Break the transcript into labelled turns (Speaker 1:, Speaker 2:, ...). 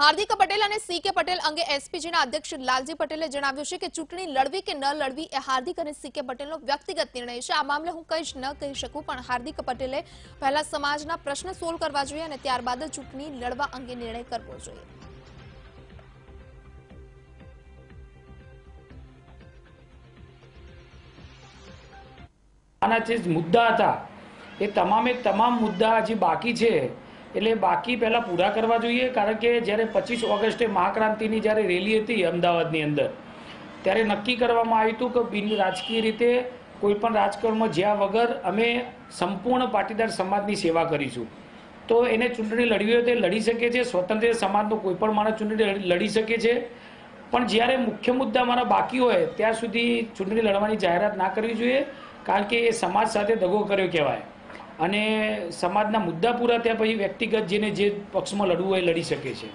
Speaker 1: હાર્દિક પટેલ અને સી.કે. પટેલ અંગે એસપીજીના અધ્યક્ષ લાલજી પટેલે જણાવ્યું છે કે ચૂંટણી લડવી કે ન લડવી એ હાર્દિક અને સી.કે. પટેલનો વ્યક્તિગત નિર્ણય છે। આ મામલે હું કંઈ જ ન કહી શકું, પણ હાર્દિક પટેલે પહેલા સમાજના પ્રશ્ન સોલ્વ કરવા જોઈએ અને ત્યારબાદ ચૂંટણી લડવા અંગે નિર્ણય કરવો જોઈએ।
Speaker 2: આના જે મુદ્દા હતા એ તમામ મુદ્દા હજી બાકી છે, એટલે બાકી પહેલાં પૂરા કરવા જોઈએ। કારણ કે જ્યારે 25 ઓગસ્ટે મહાક્રાંતિની જ્યારે રેલી હતી અમદાવાદની અંદર, ત્યારે નક્કી કરવામાં આવ્યું હતું કે બિન રાજકીય રીતે કોઈપણ રાજકારણમાં જ્યાં વગર અમે સંપૂર્ણ પાટીદાર સમાજની સેવા કરીશું। તો એને ચૂંટણી લડવી હોય તો લડી શકે છે, સ્વતંત્ર સમાજનો કોઈપણ માણસ ચૂંટણી લડી શકે છે, પણ જ્યારે મુખ્ય મુદ્દા મારા બાકી હોય ત્યાં સુધી ચૂંટણી લડવાની જાહેરાત ના કરવી જોઈએ। કારણ કે એ સમાજ સાથે દગો કર્યો કહેવાય, અને સમાજના મુદ્દા પૂરા થયા પછી વ્યક્તિગત જેને જે પક્ષમાં લડવું હોય લડી શકે છે।